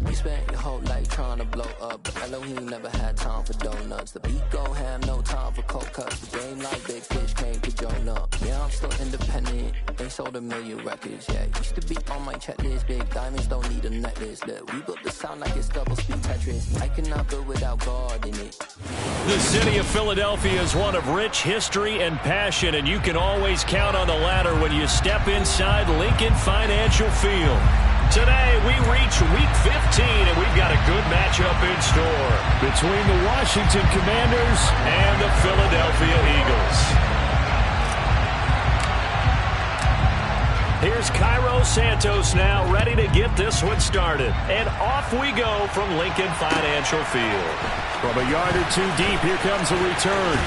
You spent your whole life trying to blow up, but Elohim never had time for donuts. The beat go ham, no time for cold cuts. The game like big fish came to Jonah. Yeah, I'm still independent. They sold 1 million records, yeah. Used to be on my checklist. Big diamonds don't need a necklace. Look, we built the sound like it's double speed Tetris. I cannot build without God in it. The city of Philadelphia is one of rich history and passion, and you can always count on the latter when you step inside Lincoln Financial Field. Today, we reach Week 15, and we've got a good matchup in store between the Washington Commanders and the Philadelphia Eagles. Here's Cairo Santos now, ready to get this one started. And off we go from Lincoln Financial Field. From a yard or two deep, here comes a return.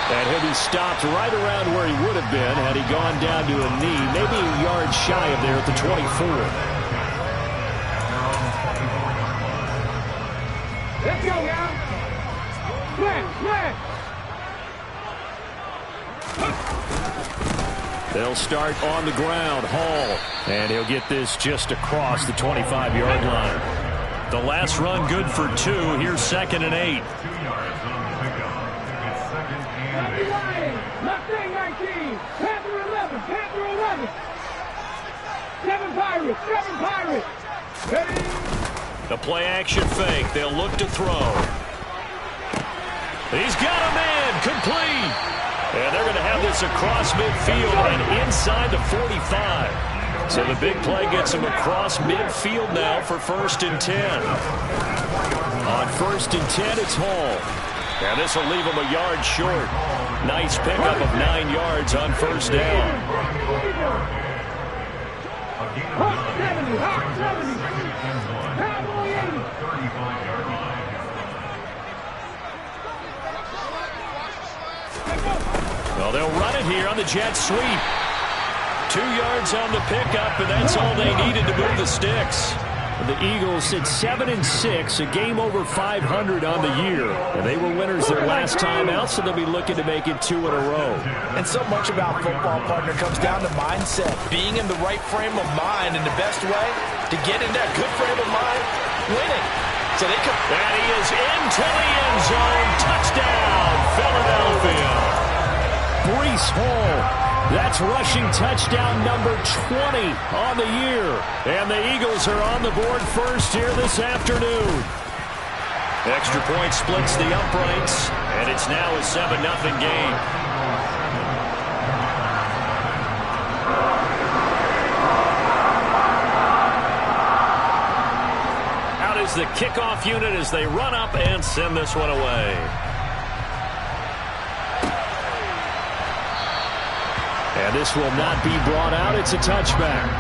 And he'll be stopped right around where he would have been had he gone down to a knee, maybe a yard shy of there at the 24. Let's go, guys. Flat. They'll start on the ground. Hall. And he'll get this just across the 25-yard line. The last run good for 2. Here's 2nd and 8. Left wing 19. Panther 11. Panther 11. 7 Pirates. Ready. The play-action fake. They'll look to throw. He's got a man. Complete. And they're going to have this across midfield and inside the 45. So the big play gets him across midfield now for 1st and 10. On 1st and 10, it's Hall. And this will leave him a yard short. Nice pickup of 9 yards on 1st down. Well, they'll run it here on the jet sweep. 2 yards on the pickup, and that's all they needed to move the sticks. The Eagles sit 7-6, a game over 500 on the year. And they were winners their last time out, so they'll be looking to make it 2 in a row. And so much about football, partner, comes down to mindset. Being in the right frame of mind, and the best way to get in that good frame of mind, winning. So they come. And he is into the end zone. Touchdown, Philadelphia. Breece Hall. That's rushing touchdown number 20 on the year. And the Eagles are on the board first here this afternoon. Extra point splits the uprights, and it's now a 7-0 game. Out is the kickoff unit as they run up and send this one away. And this will not be brought out. It's a touchback.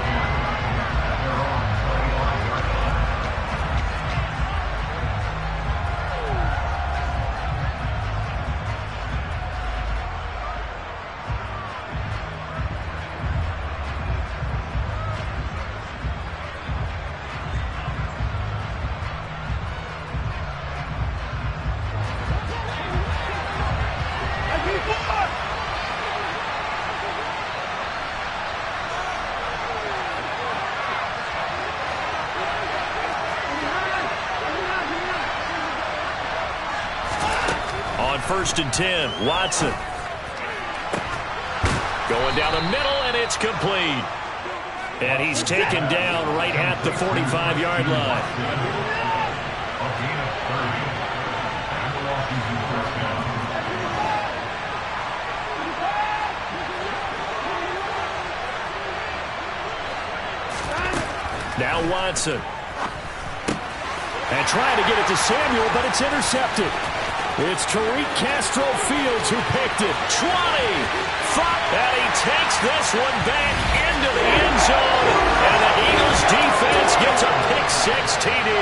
On 1st and 10, Watson. Going down the middle, and it's complete. And he's taken down right at the 45-yard line. Now Watson. And trying to get it to Samuel, but it's intercepted. It's Tariq Castro Fields who picked it. 20, 5, and he takes this one back into the end zone. And the Eagles defense gets a pick-6 TD.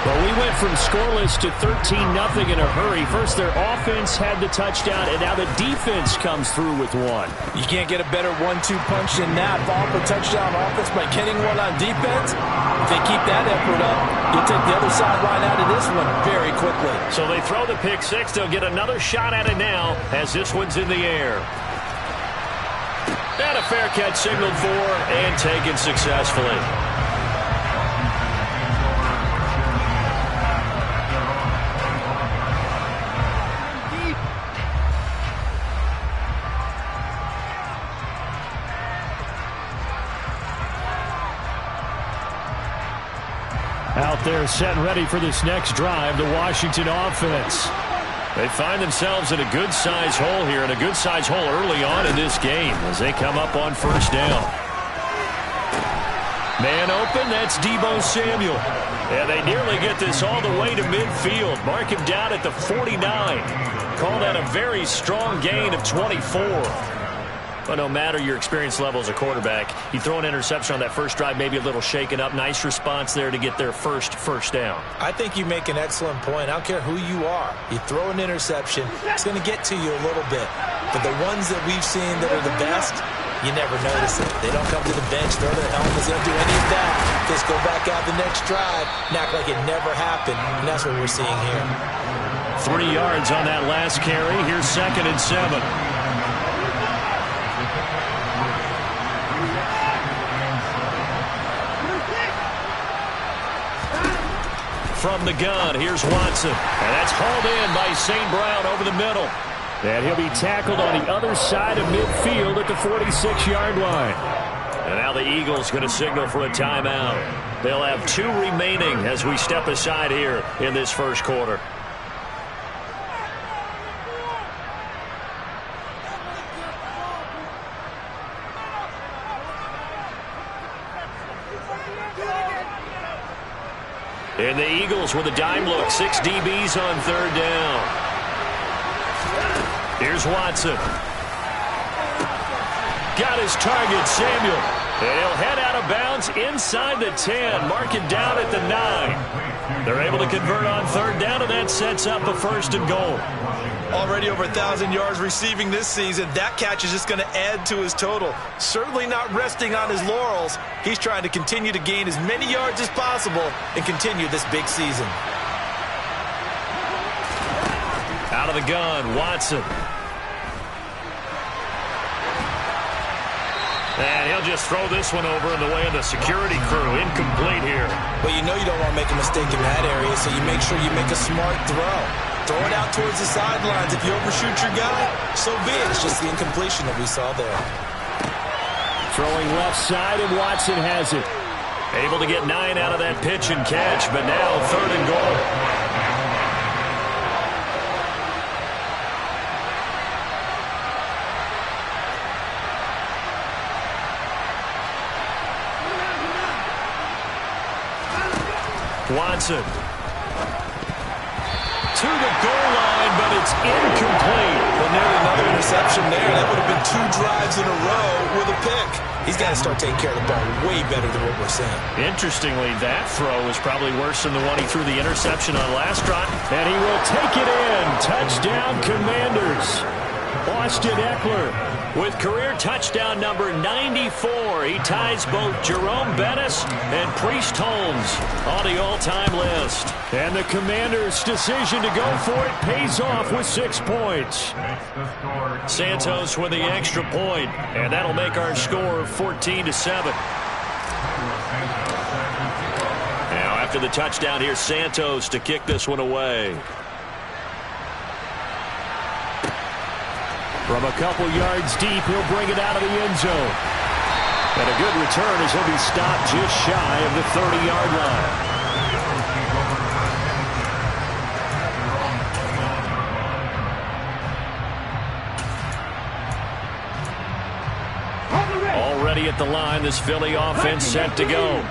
Well, we went from scoreless to 13-0 in a hurry. First, their offense had the touchdown, and now the defense comes through with one. You can't get a better 1-2 punch than that. Fall for touchdown offense by getting one on defense. If they keep that effort up, you'll take the other side right out of this one very quickly. So they throw the pick-6. They'll get another shot at it now as this one's in the air. And a fair catch signaled for and taken successfully. Out there set and ready for this next drive, the Washington offense. They find themselves in a good-sized hole here, and a good-sized hole early on in this game as they come up on first down. Man open, that's Deebo Samuel. And they nearly get this all the way to midfield. Mark him down at the 49. Call that a very strong gain of 24. But no matter your experience level as a quarterback, you throw an interception on that first drive, maybe a little shaken up. Nice response there to get their first down. I think you make an excellent point. I don't care who you are. You throw an interception, it's going to get to you a little bit. But the ones that we've seen that are the best, you never notice it. They don't come to the bench, throw their helmets, they don't do any of that. Just go back out the next drive and act like it never happened. And that's what we're seeing here. 3 yards on that last carry. Here's 2nd and 7. From the gun, here's Watson. And that's hauled in by St. Brown over the middle. And he'll be tackled on the other side of midfield at the 46-yard line. And now the Eagles going to signal for a timeout. They'll have 2 remaining as we step aside here in this first quarter. And the Eagles with a dime look. 6 DBs on 3rd down. Here's Watson. Got his target, Samuel. And he'll head out of bounds inside the 10. Mark him down at the 9. They're able to convert on 3rd down, and that sets up a 1st and goal. Already over 1,000 yards receiving this season. That catch is just going to add to his total. Certainly not resting on his laurels. He's trying to continue to gain as many yards as possible and continue this big season. Out of the gun, Watson. And he'll just throw this one over in the way of the security crew. Incomplete here. Well, you know you don't want to make a mistake in that area, so you make sure you make a smart throw. Throw it out towards the sidelines. If you overshoot your guy, so be it. It's just the incompletion that we saw there. Throwing left side, and Watson has it. Able to get 9 out of that pitch and catch, but now 3rd and goal. Watson to the goal line, but it's incomplete. Well, nearly another interception there. That would have been 2 drives in a row with a pick. He's got to start taking care of the ball way better than what we're seeing. Interestingly, that throw is probably worse than the one he threw the interception on last drive. And he will take it in. Touchdown, Commanders. Austin Eckler with career touchdown number 94. He ties both Jerome Bettis and Priest Holmes on the all-time list. And the Commanders' decision to go for it pays off with 6 points. Santos with the extra point, and that'll make our score 14-7. Now after the touchdown, here's Santos to kick this one away. From a couple yards deep, he'll bring it out of the end zone. And a good return as he'll be stopped just shy of the 30-yard line. Already at the line, this Philly offense set to go.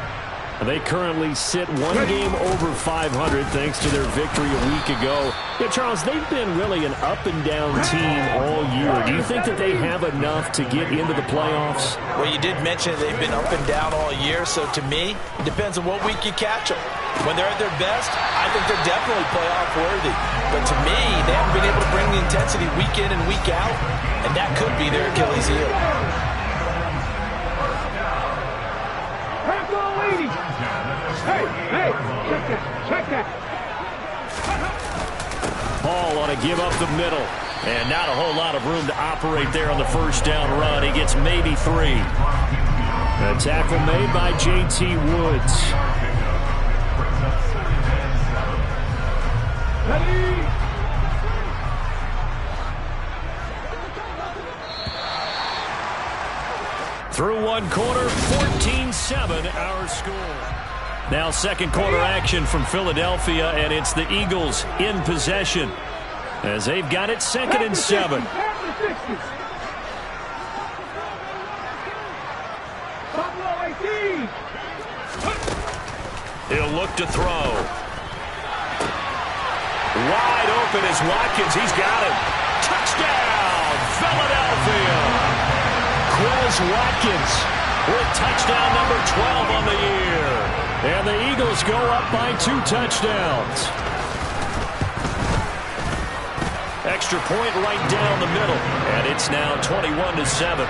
They currently sit 1 game over 500 thanks to their victory a week ago. Yeah, Charles, they've been really an up-and-down team all year. Do you think that they have enough to get into the playoffs? Well, you did mention they've been up and down all year, so to me, it depends on what week you catch them. When they're at their best, I think they're definitely playoff-worthy. But to me, they haven't been able to bring the intensity week in and week out, and that could be their Achilles heel. Hey, check that. Ball on a give up the middle. And not a whole lot of room to operate there on the first down run. He gets maybe 3. A tackle made by J.T. Woods. Through one quarter, 14-7 our score. Now second quarter action from Philadelphia, and it's the Eagles in possession as they've got it 2nd and 7. He'll look to throw. Wide open is Watkins. He's got it. Touchdown, Philadelphia. Quez Watkins with touchdown number 12 on the year. And the Eagles go up by 2 touchdowns. Extra point right down the middle. And it's now 21-7.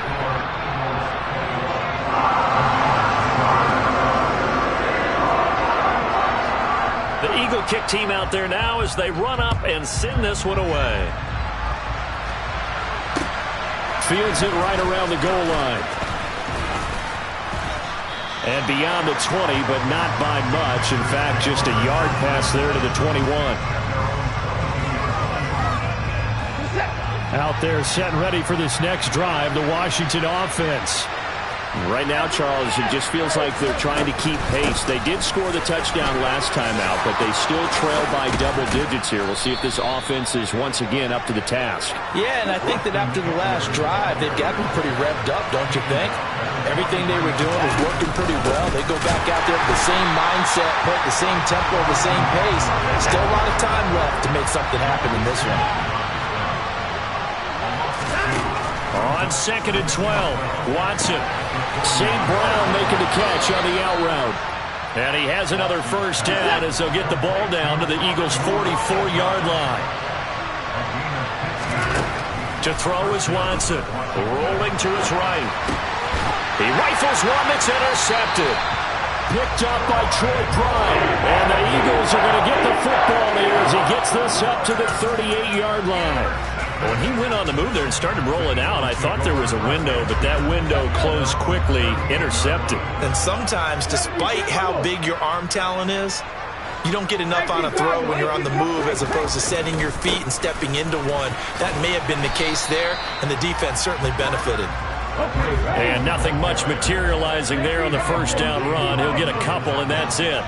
The Eagle kick team out there now as they run up and send this one away. Fields it right around the goal line. And beyond the 20, but not by much. In fact, just a yard pass there to the 21. Out there set and ready for this next drive, the Washington offense. Right now, Charles, it just feels like they're trying to keep pace. They did score the touchdown last time out, but they still trail by double digits here. We'll see if this offense is once again up to the task. Yeah, and I think that after the last drive, they've gotten pretty revved up, don't you think? Everything they were doing was working pretty well. They go back out there with the same mindset, play at the same tempo, the same pace. Still a lot of time left to make something happen in this one. On 2nd and 12, Watson. St. Brown making the catch on the out route. And he has another first down as they'll get the ball down to the Eagles' 44-yard line. To throw is Watson. Rolling to his right. He rifles one that's intercepted. Picked up by Troy Prime. And the Eagles are going to get the football here as he gets this up to the 38-yard line. When he went on the move there and started rolling out, I thought there was a window, but that window closed quickly, intercepted. And sometimes, despite how big your arm talent is, you don't get enough on a throw when you're on the move as opposed to setting your feet and stepping into one. That may have been the case there, and the defense certainly benefited. And nothing much materializing there on the first down run. He'll get a couple, and that's it.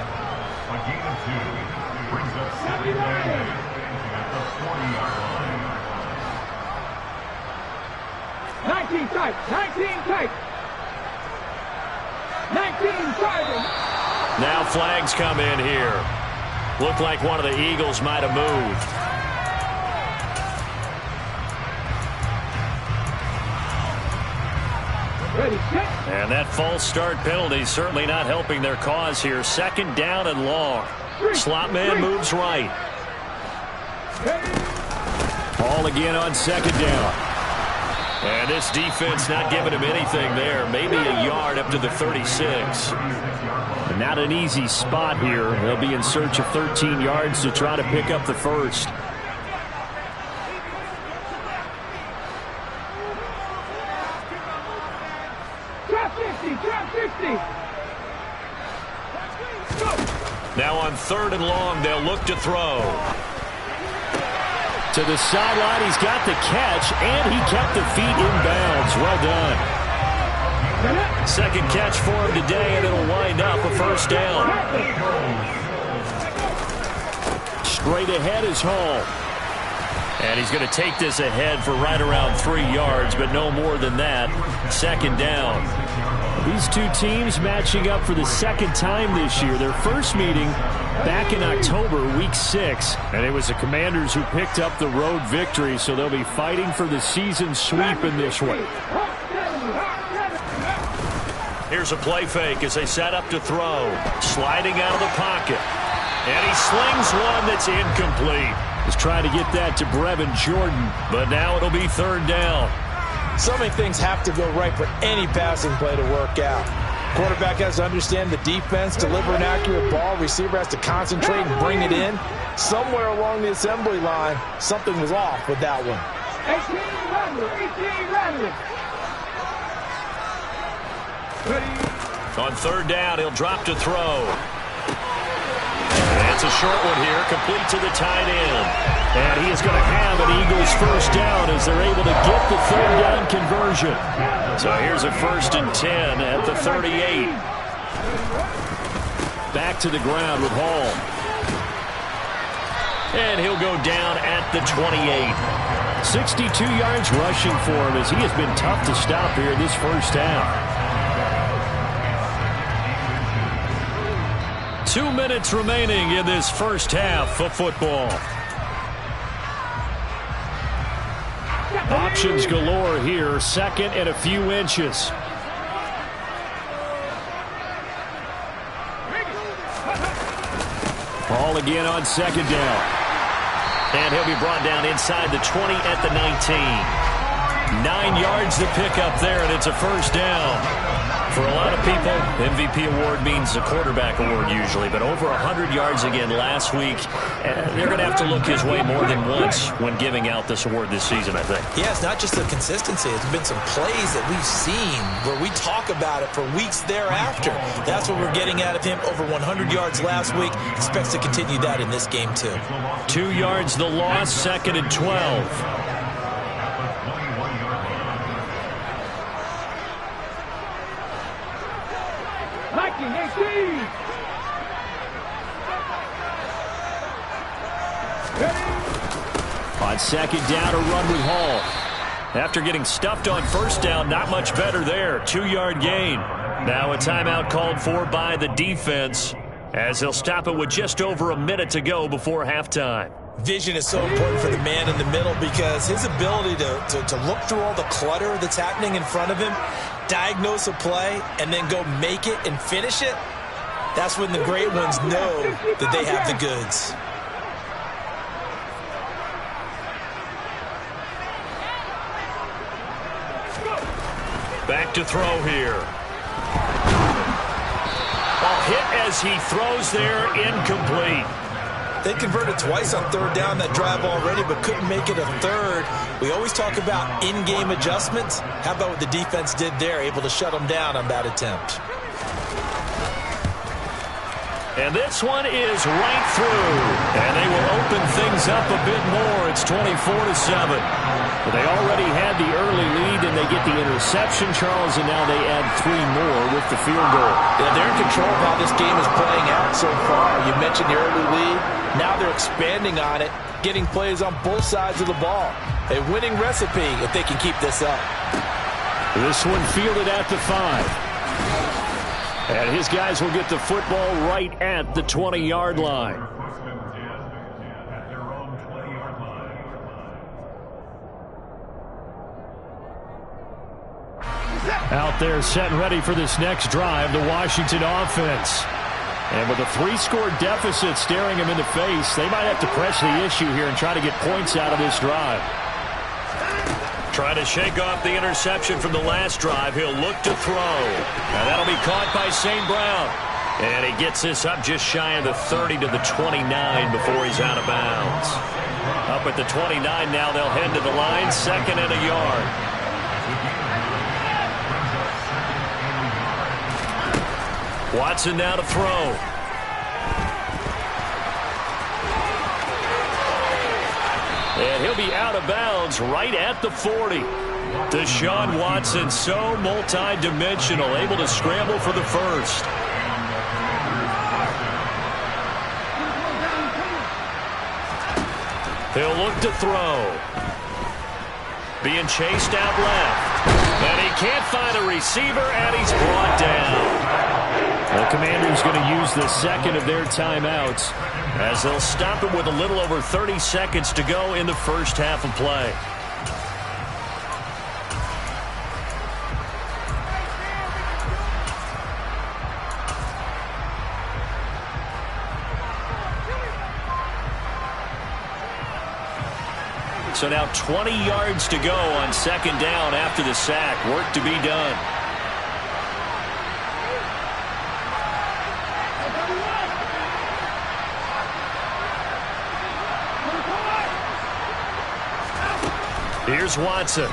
19 tight, 19 tight, 19 tight. Now flags come in here. Looked like one of the Eagles might have moved. Ready, set. And that false start penalty certainly not helping their cause here. 2nd down and long. Slot man moves right. Ball again on 2nd down. And this defense not giving him anything there. Maybe a yard up to the 36. Not an easy spot here. They'll be in search of 13 yards to try to pick up the first. Drop 50, drop 50. Now on 3rd and long, they'll look to throw. To the sideline, he's got the catch, and he kept the feet in bounds. Well done. Second catch for him today, and it'll wind up a first down. Straight ahead is Hall. And he's going to take this ahead for right around 3 yards, but no more than that. 2nd down. These two teams matching up for the 2nd time this year. Their first meeting back in October, week 6. And it was the Commanders who picked up the road victory, so they'll be fighting for the season sweep in this one. Here's a play fake as they set up to throw. Sliding out of the pocket. And he slings one that's incomplete. He's trying to get that to Brevin Jordan, but now it'll be 3rd down. So many things have to go right for any passing play to work out. Quarterback has to understand the defense, deliver an accurate ball. Receiver has to concentrate and bring it in. Somewhere along the assembly line, something was off with that one. 18 Rattler. On third down, he'll drop to throw. That's a short one here, complete to the tight end. And he is going to have an Eagles first down as they're able to get the third down conversion. So here's a 1st and 10 at the 38. Back to the ground with Hall. And he'll go down at the 28. 62 yards rushing for him as he has been tough to stop here in this first half. 2 minutes remaining in this first half of football. Options galore here. 2nd and a few inches. Ball again on 2nd down. And he'll be brought down inside the 20 at the 19. 9 yards to pick up there, and it's a first down. For a lot of people, MVP award means a quarterback award usually, but over 100 yards again last week. They're going to have to look his way more than once when giving out this award this season, I think. Yeah, it's not just the consistency. It's been some plays that we've seen where we talk about it for weeks thereafter. That's what we're getting out of him. Over 100 yards last week. Expects to continue that in this game, too. 2 yards the loss, 2nd and 12. 18. On 2nd down, a run with Hall. After getting stuffed on 1st down, not much better there. 2-yard gain. Now a timeout called for by the defense as they'll stop it with just over a minute to go before halftime. Vision is so important for the man in the middle because his ability to look through all the clutter that's happening in front of him, diagnose a play, and then go make it and finish it, that's when the great ones know that they have the goods. Back to throw here. Ball hit as he throws there, incomplete. They converted twice on 3rd down that drive already, but couldn't make it a 3rd. We always talk about in-game adjustments. How about what the defense did there, able to shut them down on that attempt. And this one is right through. And they will open things up a bit more. It's 24-7. But they already had the early lead, and they get the interception, Charles, and now they add 3 more with the field goal. Yeah, they're in control of how this game is playing out so far. You mentioned the early lead. Now they're expanding on it, getting plays on both sides of the ball. A winning recipe if they can keep this up. This one fielded at the 5. And his guys will get the football right at the 20-yard line. Out there set and ready for this next drive, the Washington offense. And with a 3-score deficit staring them in the face, they might have to press the issue here and try to get points out of this drive. Try to shake off the interception from the last drive. He'll look to throw. Now that'll be caught by St. Brown. And he gets this up just shy of the 30 to the 29 before he's out of bounds. Up at the 29 now, they'll head to the line, 2nd and a yard. Watson now to throw. And he'll be out of bounds right at the 40. Deshaun Watson, so multi-dimensional, able to scramble for the first. He'll look to throw. Being chased out left. And he can't find a receiver, and he's brought down. The Commanders going to use the second of their timeouts as they'll stop it with a little over 30 seconds to go in the first half of play. So now 20 yards to go on 2nd down after the sack. Work to be done. Here's Watson.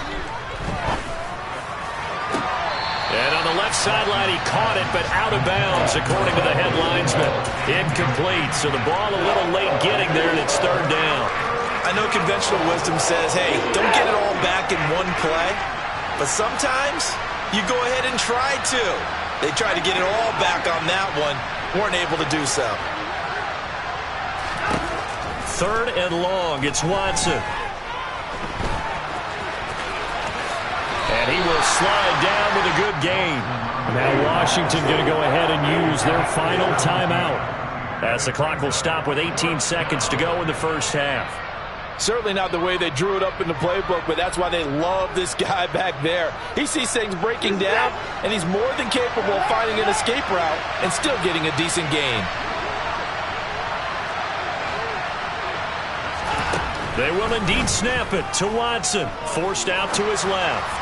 And on the left sideline, he caught it, but out of bounds, according to the head linesman. Incomplete, so the ball a little late getting there, and it's third down. I know conventional wisdom says, hey, don't get it all back in one play. But sometimes you go ahead and try to. They tried to get it all back on that one. Weren't able to do so. Third and long. It's Watson. And he will slide down with a good gain. Now Washington going to go ahead and use their final timeout, as the clock will stop with 18 seconds to go in the first half. Certainly not the way they drew it up in the playbook, but that's why they love this guy back there. He sees things breaking down, and he's more than capable of finding an escape route and still getting a decent gain. They will indeed snap it to Watson. Forced out to his left.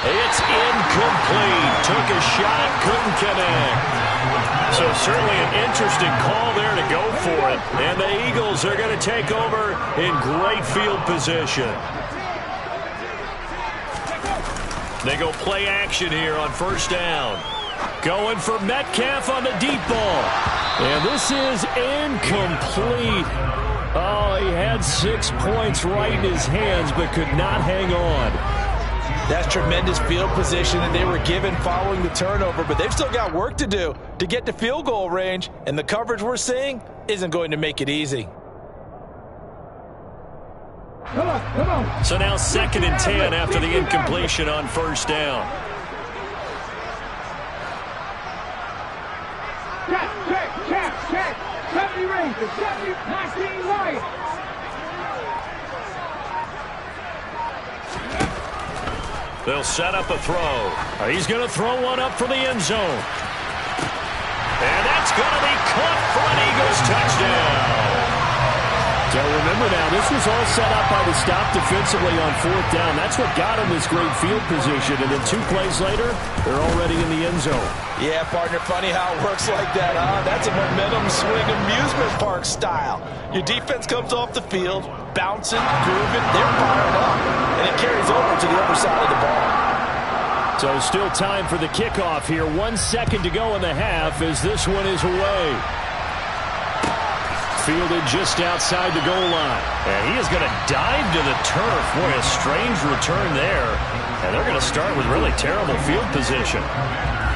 It's incomplete. Took a shot, couldn't connect. So certainly an interesting call there to go for it. And the Eagles are going to take over in great field position. They go play action here on first down. Going for Metcalf on the deep ball. And this is incomplete. Oh, he had 6 points right in his hands, but could not hang on. That's tremendous field position that they were given following the turnover, but they've still got work to do to get to field goal range, and the coverage we're seeing isn't going to make it easy. Come on. So now 2nd and 10 after the incompletion on first down. Check. 70 Rangers, 70, 19 Lions. They'll set up a throw. He's going to throw one up for the end zone. And that's going to be caught for an Eagles touchdown. So remember now, this was all set up by the stop defensively on 4th down. That's what got him this great field position. And then 2 plays later, they're already in the end zone. Yeah, partner, funny how it works like that, huh? That's a momentum swing amusement park style. Your defense comes off the field, bouncing, grooving, they're fired up. And it carries over to the other side of the ball. So still time for the kickoff here. 1 second to go in the half as this one is away. Fielded just outside the goal line. And he is going to dive to the turf. Boy, a strange return there. And they're going to start with really terrible field position.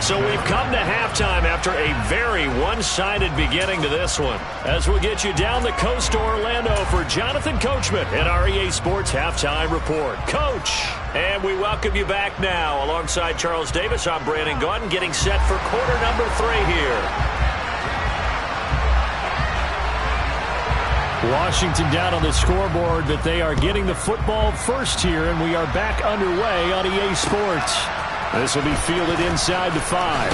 So we've come to halftime after a very one-sided beginning to this one. As we'll get you down the coast to Orlando for Jonathan Coachman at our EA Sports Halftime Report. Coach, and we welcome you back now. Alongside Charles Davis, I'm Brandon Gaudin, getting set for quarter number 3 here. Washington down on the scoreboard, but they are getting the football first here, and we are back underway on EA Sports. This will be fielded inside the 5.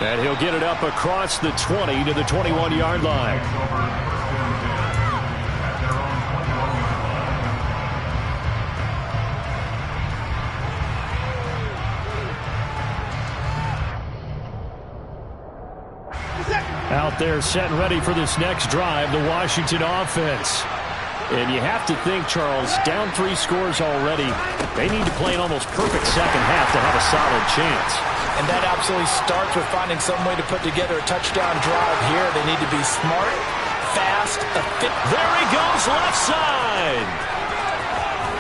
And he'll get it up across the 20 to the 21-yard line. Out there set and ready for this next drive, the Washington offense. And you have to think, Charles, down 3 scores already. They need to play an almost perfect second half to have a solid chance. And that absolutely starts with finding some way to put together a touchdown drive here. They need to be smart, fast, efficient. There he goes, left side.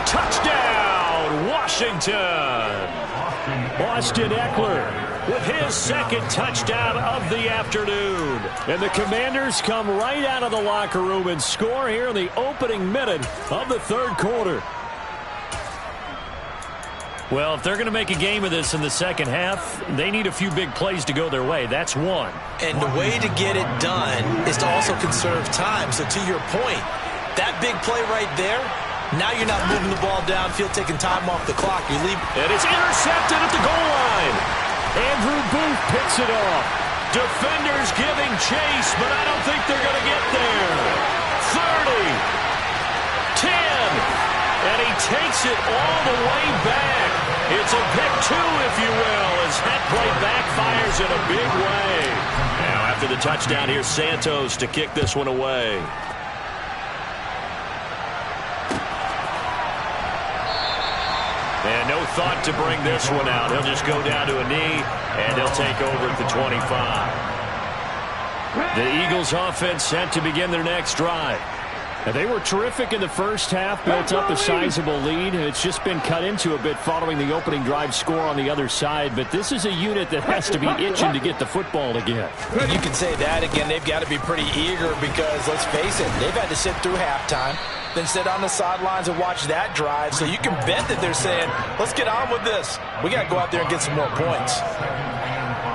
Touchdown, Washington. Austin Eckler with his 2nd touchdown of the afternoon. And the Commanders come right out of the locker room and score here in the opening minute of the 3rd quarter. Well, if they're going to make a game of this in the second half, they need a few big plays to go their way. That's one. And the way to get it done is to also conserve time. So to your point, that big play right there, now you're not moving the ball downfield, taking time off the clock. You leave. And it's intercepted at the goal line. Andrew Booth picks it off. Defenders giving chase, but I don't think they're going to get there. 30, 10, and he takes it all the way back. It's a pick 2, if you will, as that play backfires in a big way. Now after the touchdown, here's Santos to kick this one away. And no thought to bring this one out. He'll just go down to a knee, and they'll take over at the 25. The Eagles offense set to begin their next drive. They were terrific in the first half, built up a sizable lead. It's just been cut into a bit following the opening drive score on the other side, but this is a unit that has to be itching to get the football again. You can say that again. They've got to be pretty eager because, let's face it, they've had to sit through halftime, then sit on the sidelines and watch that drive. So you can bet that they're saying, let's get on with this. We got to go out there and get some more points.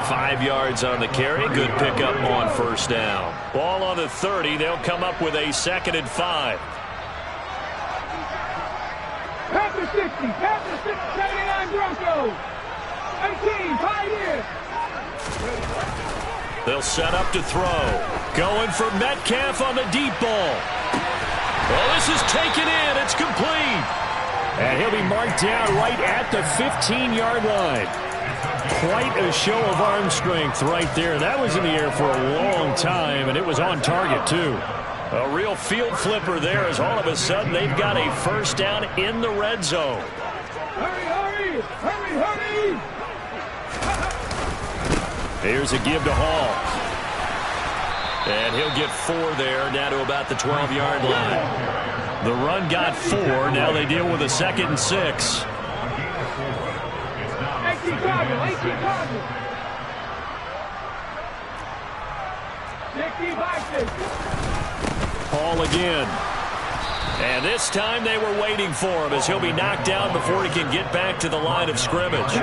5 yards on the carry. Good pickup on first down. Ball on the 30. They'll come up with a 2nd and 5. Panther 60, Panther 79 Broncos. 18, 5 years. They'll set up to throw. Going for Metcalf on the deep ball. Well, this is taken in. It's complete. And he'll be marked down right at the 15-yard line. Quite a show of arm strength right there. That was in the air for a long time, and it was on target, too. A real field flipper there as all of a sudden they've got a first down in the red zone. Hurry, hurry, hurry, hurry. Here's a give to Hall. And he'll get 4 there, down to about the 12-yard line. The run got 4. Now they deal with a 2nd and 6. Chicago, 65. Hall again. And this time they were waiting for him as he'll be knocked down before he can get back to the line of scrimmage. 19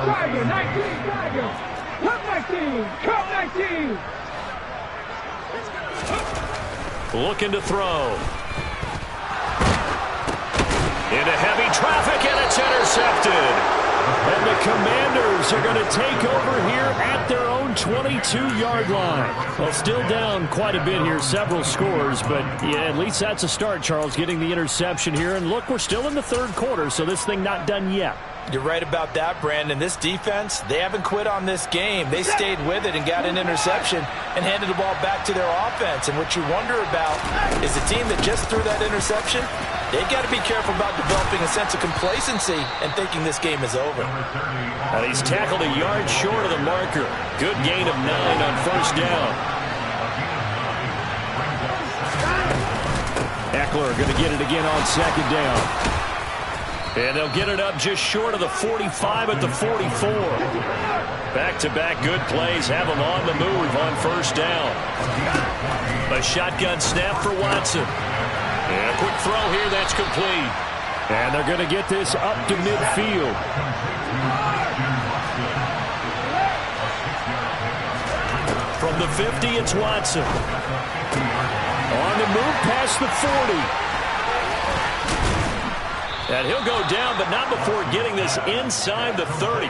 Tiger, 19 Tiger. Cup 19, Cup 19. Looking to throw. Into heavy traffic, and it's intercepted. And the Commanders are going to take over here at their own 22-yard line. Well, still down quite a bit here, several scores, but yeah, at least that's a start, Charles, getting the interception here. And look, we're still in the third quarter, so this thing not done yet. You're right about that, Brandon. This defense, they haven't quit on this game. They stayed with it and got an interception and handed the ball back to their offense. And what you wonder about is the team that just threw that interception, they've got to be careful about developing a sense of complacency and thinking this game is over. And he's tackled a yard short of the marker. Good gain of 9 on first down. Eckler going to get it again on 2nd down. And they'll get it up just short of the 45 at the 44. Back-to-back good plays have them on the move on first down. A shotgun snap for Watson. And a quick throw here that's complete. And they're going to get this up to midfield. From the 50, it's Watson. On the move past the 40. And he'll go down, but not before getting this inside the 30.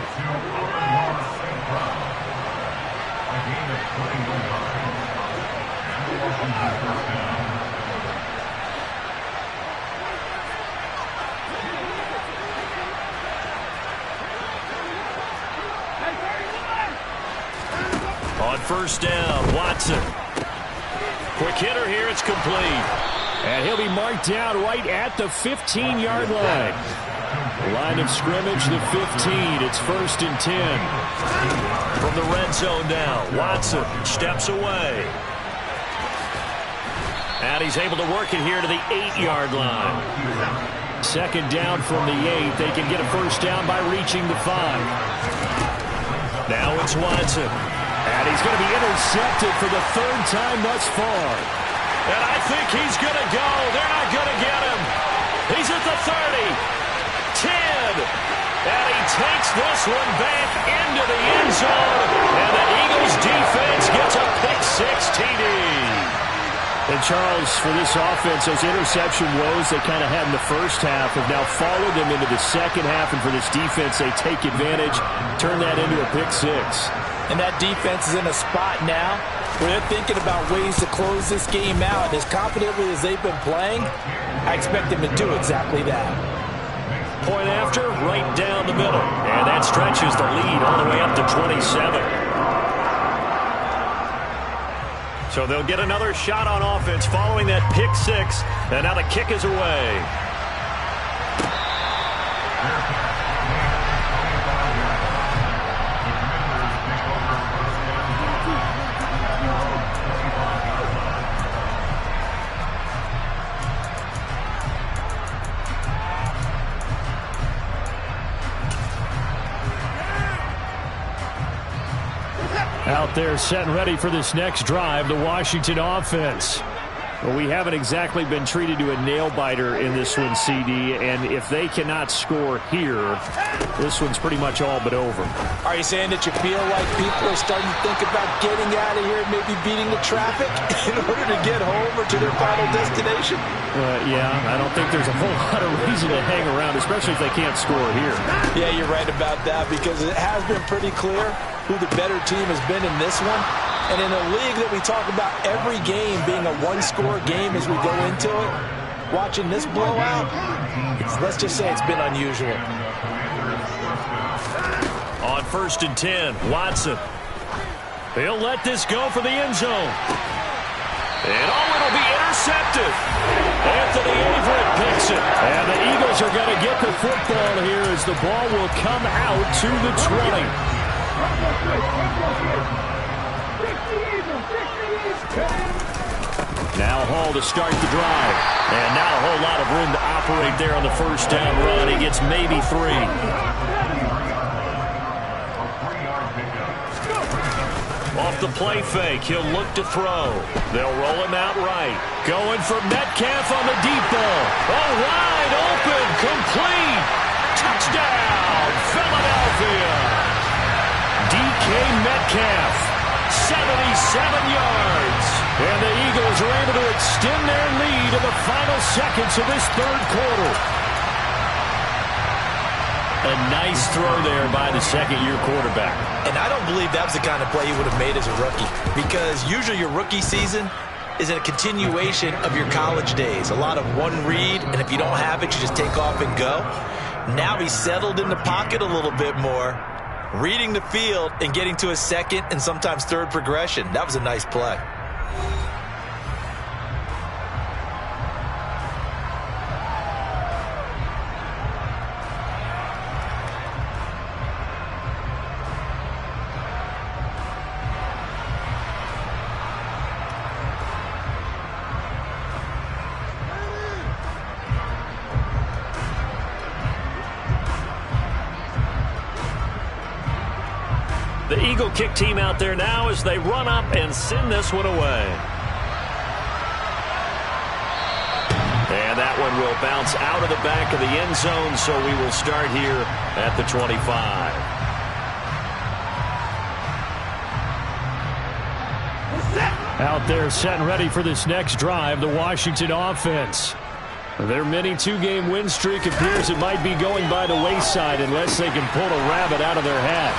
On first down, Watson. Quick hitter here, it's complete. And he'll be marked down right at the 15-yard line. Line of scrimmage, the 15. It's 1st and 10. From the red zone now, Watson steps away. And he's able to work it here to the 8-yard line. 2nd down from the 8. They can get a first down by reaching the 5. Now it's Watson. And he's going to be intercepted for the 3rd time thus far. And I think he's going to go. They're not going to get him. He's at the 30, 10, and he takes this one back into the end zone. And the Eagles defense gets a pick-6 TD. And Charles, for this offense, those interception woes they kind of had in the first half have now followed them into the second half. And for this defense, they take advantage, turn that into a pick-6. And that defense is in a spot now where they're thinking about ways to close this game out. As confidently as they've been playing, I expect them to do exactly that. Point after, right down the middle. And that stretches the lead all the way up to 27. So they'll get another shot on offense following that pick six. And now the kick is away. Out there set and ready for this next drive, the Washington offense. Well, we haven't exactly been treated to a nail-biter in this one, CD, and if they cannot score here, this one's pretty much all but over. Are you saying that you feel like people are starting to think about getting out of here and maybe beating the traffic in order to get home or to their final destination? Yeah, I don't think there's a whole lot of reason to hang around, especially if they can't score here. Yeah, you're right about that, because it has been pretty clear who the better team has been in this one. And in a league that we talk about every game being a one-score game as we go into it, watching this blowout, let's just say it's been unusual. On 1st and 10, Watson. He'll let this go for the end zone. And it'll be intercepted. Anthony Averett picks it. And the Eagles are going to get the football here as the ball will come out to the 20. Now Hall to start the drive. And not a whole lot of room to operate there on the first down run. He gets maybe 3. Off the play fake, he'll look to throw. They'll roll him out right. Going for Metcalf on the deep ball. Oh, wide open, complete. Touchdown, Philadelphia. DK Metcalf, 77 yards. And the Eagles are able to extend their lead in the final seconds of this third quarter. A nice throw there by the second-year quarterback. And I don't believe that was the kind of play he would have made as a rookie, because usually your rookie season is a continuation of your college days. A lot of one read, and if you don't have it, you just take off and go. Now he's settled in the pocket a little bit more, reading the field and getting to a second and sometimes third progression. That was a nice play. The Eagle kick team out there now as they run up and send this one away. And that one will bounce out of the back of the end zone, so we will start here at the 25. Out there set and ready for this next drive, the Washington offense. Their mini two-game win streak appears it might be going by the wayside unless they can pull a rabbit out of their hat.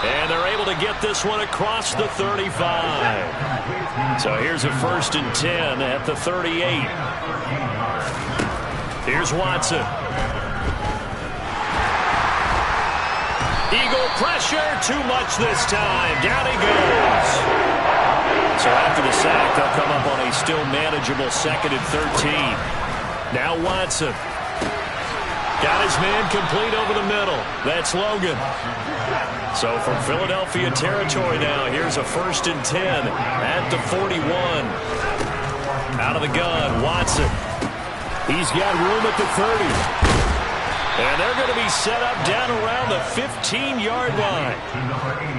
And they're able to get this one across the 35. So here's a 1st and 10 at the 38. Here's Watson. Eagle pressure, too much this time. Down he goes. So after the sack, they'll come up on a still manageable 2nd and 13. Now Watson. Got his man complete over the middle. That's Logan. So from Philadelphia territory now, here's a 1st and 10 at the 41. Out of the gun, Watson. He's got room at the 30. And they're going to be set up down around the 15-yard line.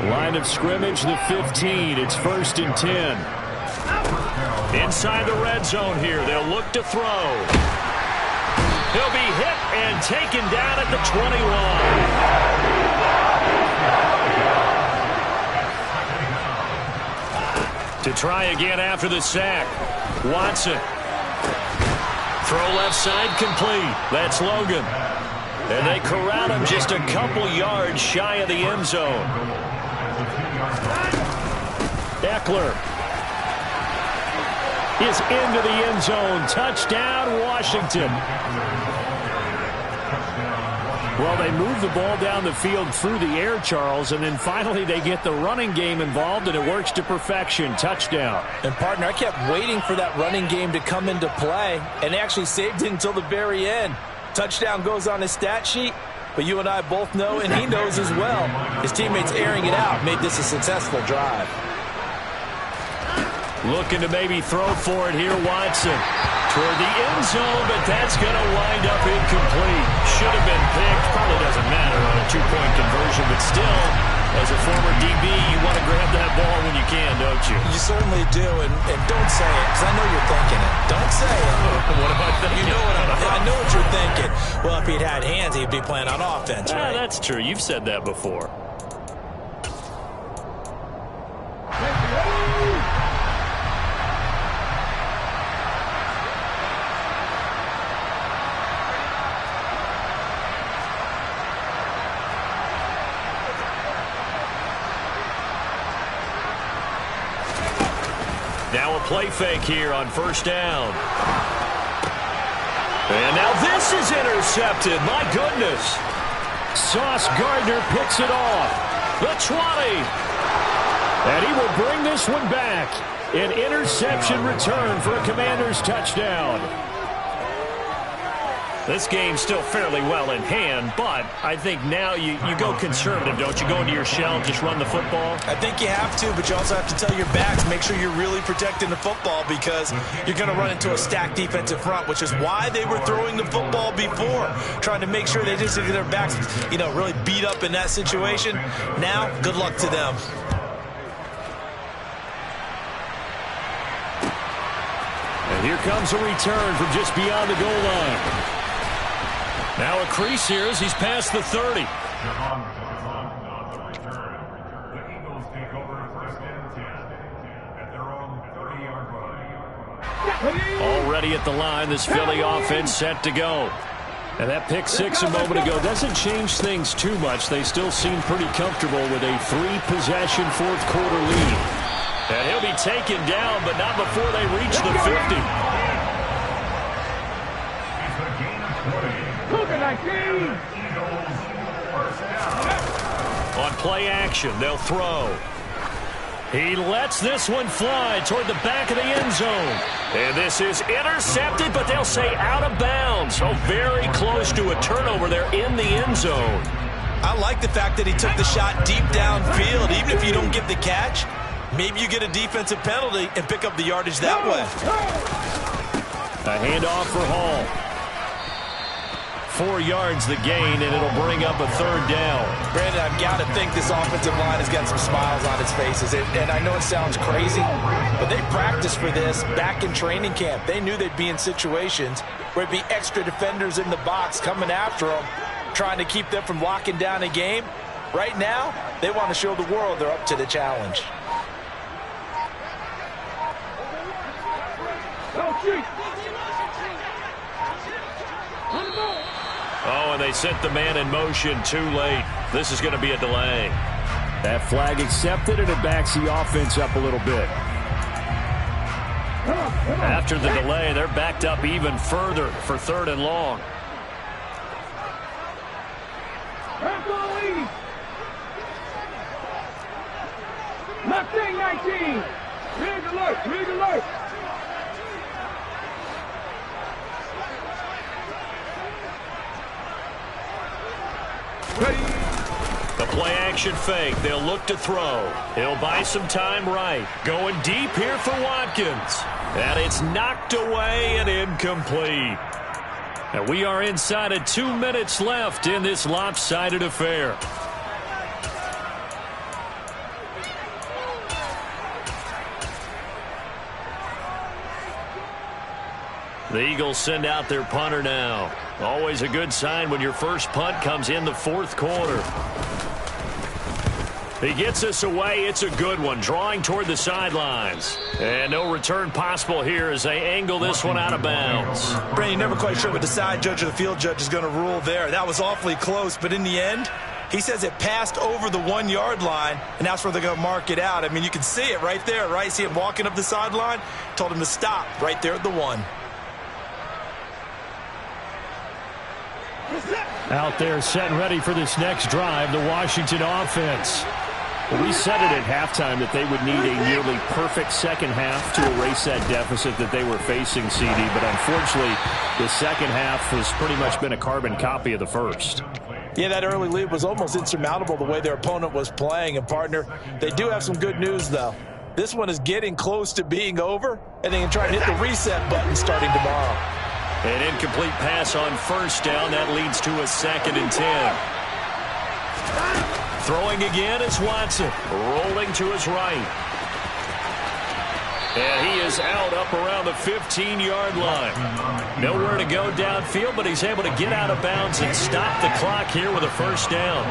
Line of scrimmage, the 15. It's 1st and 10. Inside the red zone here, they'll look to throw. He'll be hit and taken down at the 21. To try again after the sack. Watson. Throw left side complete. That's Logan. And they corral him just a couple yards shy of the end zone. Eckler is into the end zone. Touchdown, Washington. Well, they move the ball down the field through the air, Charles, and then finally they get the running game involved, and it works to perfection. Touchdown. And, partner, I kept waiting for that running game to come into play, and they actually saved it until the very end. Touchdown goes on his stat sheet, but you and I both know, and he knows as well, his teammates airing it out made this a successful drive. Looking to maybe throw for it here, Watson. Toward the end zone, but that's going to wind up incomplete. Should have been picked. Probably doesn't matter on a two-point conversion, but still, as a former DB, you want to grab that ball when you can, don't you? You certainly do, and don't say it, because I know you're thinking it. Don't say it. What am I thinking? You know I know what you're thinking. Well, if he'd had hands, he'd be playing on offense, right? That's true. You've said that before. Now a play fake here on first down. And now this is intercepted. My goodness. Sauce Gardner picks it off. The 20. And he will bring this one back. An interception return for a Commanders touchdown. This game's still fairly well in hand, but I think now you go conservative, don't you? Go into your shell and just run the football? I think you have to, but you also have to tell your backs, make sure you're really protecting the football because you're going to run into a stacked defensive front, which is why they were throwing the football before, trying to make sure they just get their backs, really beat up in that situation. Now, good luck to them. And here comes a return from just beyond the goal line. Now a crease here as he's past the 30. Already at the line, this Philly offense set to go. And that pick six a moment ago doesn't change things too much. They still seem pretty comfortable with a three-possession fourth-quarter lead. And he'll be taken down, but not before they reach the 50. On play action, they'll throw. He lets this one fly toward the back of the end zone. And this is intercepted, but they'll say out of bounds. So very close to a turnover there in the end zone. I like the fact that he took the shot deep downfield. Even if you don't get the catch, maybe you get a defensive penalty and pick up the yardage that way. A handoff for Hall. 4 yards the gain, and it'll bring up a third down. Brandon, I've got to think this offensive line has got some smiles on its faces. And I know it sounds crazy, but they practiced for this back in training camp. They knew they'd be in situations where it'd be extra defenders in the box coming after them, trying to keep them from locking down a game. Right now, they want to show the world they're up to the challenge. Oh, and they sent the man in motion too late. This is going to be a delay. That flag accepted, and it backs the offense up a little bit. After the delay, they're backed up even further for third and long. Left wing 19. Big alert, big alert. The play-action fake. They'll look to throw. He'll buy some time right. Going deep here for Watkins. And it's knocked away and incomplete. And we are inside of 2 minutes left in this lopsided affair. The Eagles send out their punter now. Always a good sign when your first punt comes in the fourth quarter. He gets us away. It's a good one, drawing toward the sidelines. And no return possible here as they angle this one out of bounds. Brandon, you're never quite sure what the side judge or the field judge is going to rule there. That was awfully close, but in the end, he says it passed over the 1 yard line, and that's where they're going to mark it out. I mean, you can see it right there, right? See him walking up the sideline? Told him to stop right there at the 1. Out there set and ready for this next drive, the Washington offense. Well, we said it at halftime that they would need a nearly perfect second half to erase that deficit that they were facing, CD. But unfortunately, the second half has pretty much been a carbon copy of the first. Yeah, that early lead was almost insurmountable the way their opponent was playing. And, partner, they do have some good news, though. This one is getting close to being over, and they can try to hit the reset button starting tomorrow. An incomplete pass on first down. That leads to a 2nd and 10. Throwing again is Watson. Rolling to his right. And he is out up around the 15-yard line. Nowhere to go downfield, but he's able to get out of bounds and stop the clock here with a first down.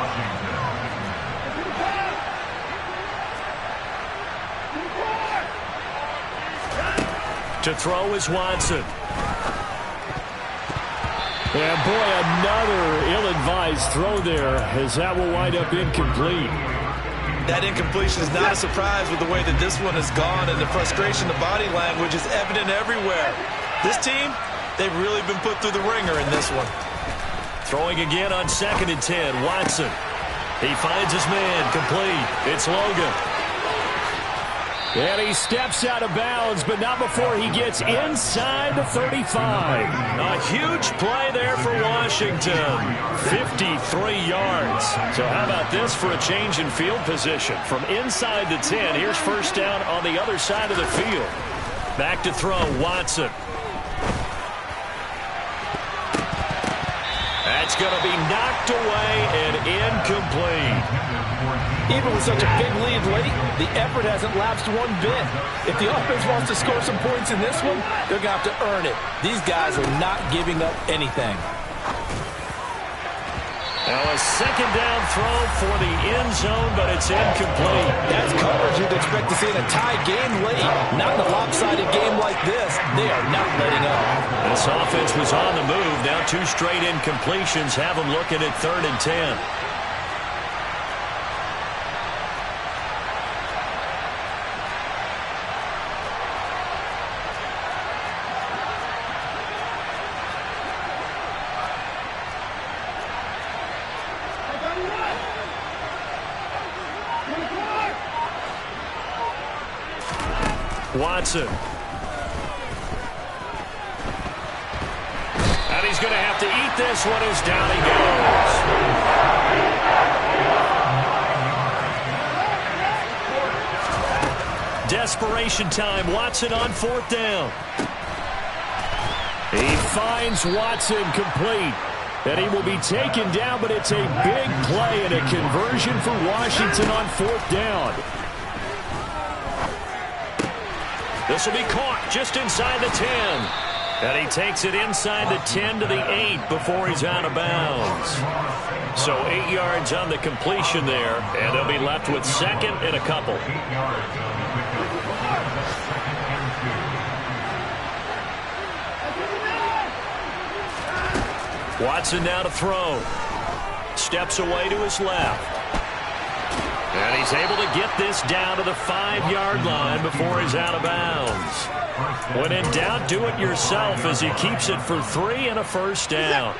To throw is Watson. And boy, another ill-advised throw there, as that will wind up incomplete. That incompletion is not a surprise with the way that this one has gone, and the frustration, the body language is evident everywhere. This team, they've really been put through the ringer in this one. Throwing again on 2nd and 10, Watson. He finds his man, complete. It's Logan. And he steps out of bounds, but not before he gets inside the 35. A huge play there for Washington. 53 yards. So how about this for a change in field position? From inside the 10, here's first down on the other side of the field. Back to throw, Watson. That's going to be knocked away and incomplete. Even with such a big lead late, the effort hasn't lapsed one bit. If the offense wants to score some points in this one, they're going to have to earn it. These guys are not giving up anything. Now a second down throw for the end zone, but it's incomplete. That's coverage you'd expect to see in a tie game late. Not in a lopsided game like this. They are not letting up. This offense was on the move. Now 2 straight incompletions have them looking at 3rd and 10. Watson. And he's going to have to eat this one as down he goes. Desperation time. Watson on 4th down. He finds Watson complete. And he will be taken down, but it's a big play and a conversion for Washington on 4th down. This will be caught just inside the 10. And he takes it inside the 10 to the 8 before he's out of bounds. So 8 yards on the completion there, and they'll be left with 2nd and a couple. Watson now to throw. Steps away to his left. And he's able to get this down to the 5-yard line before he's out of bounds. When in doubt, do it yourself as he keeps it for 3 and a first down.